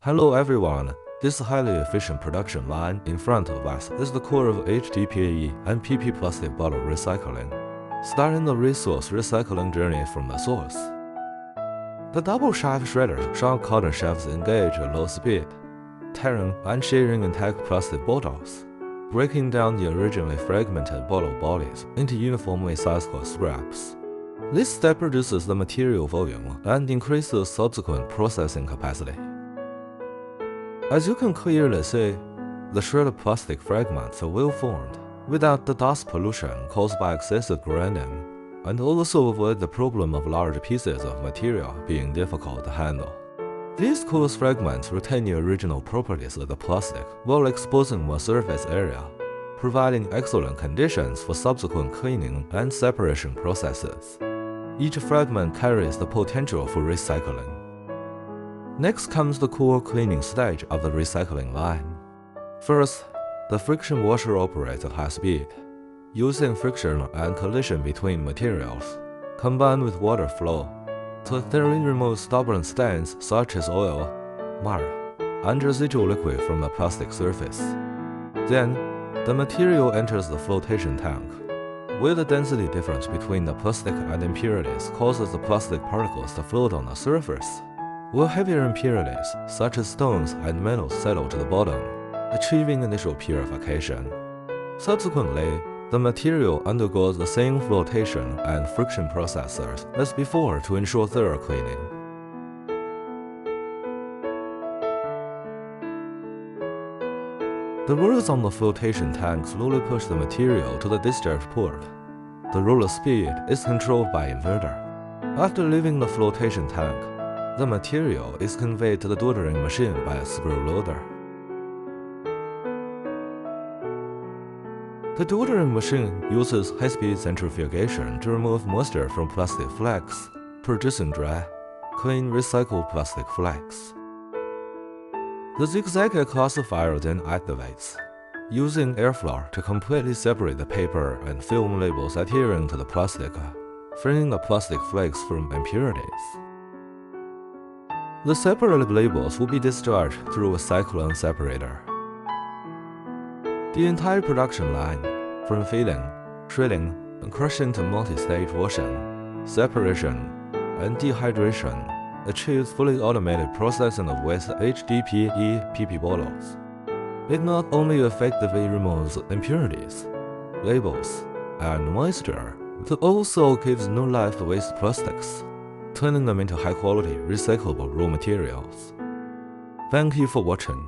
Hello everyone, this highly efficient production line in front of us is the core of HDPE and PP plastic bottle recycling, starting the resource recycling journey from the source. The double shaft shredder shrunk cotton shafts engage at low speed, tearing and shearing intact plastic bottles, breaking down the originally fragmented bottle bodies into uniformly sized scraps. This step reduces the material volume and increases subsequent processing capacity. As you can clearly see, the shredded plastic fragments are well formed, without the dust pollution caused by excessive grinding, and also avoid the problem of large pieces of material being difficult to handle. These coarse fragments retain the original properties of the plastic while exposing more surface area, providing excellent conditions for subsequent cleaning and separation processes. Each fragment carries the potential for recycling. Next comes the core cleaning stage of the recycling line. First, the friction washer operates at high speed, using friction and collision between materials, combined with water flow, to thoroughly remove stubborn stains such as oil, mud, and residual liquid from the plastic surface. Then, the material enters the flotation tank, where the density difference between the plastic and impurities causes the plastic particles to float on the surface, while heavier impurities, such as stones and metals, settle to the bottom, achieving initial purification. Subsequently, the material undergoes the same flotation and friction processes as before to ensure thorough cleaning. The rollers on the flotation tank slowly push the material to the discharge port. The roller speed is controlled by inverter. After leaving the flotation tank, the material is conveyed to the doodling machine by a screw loader. The doodling machine uses high-speed centrifugation to remove moisture from plastic flakes, producing dry, clean recycled plastic flakes. The zigzag classifier then activates, using airflow to completely separate the paper and film labels adhering to the plastic, freeing the plastic flakes from impurities. The separated labels will be discharged through a cyclone separator. The entire production line, from filling, shredding, and crushing to multi-stage washing, separation, and dehydration, achieves fully automated processing of waste HDPE PP bottles. It not only effectively removes impurities, labels, and moisture, but also gives new life to waste plastics, turning them into high-quality, recyclable raw materials. Thank you for watching.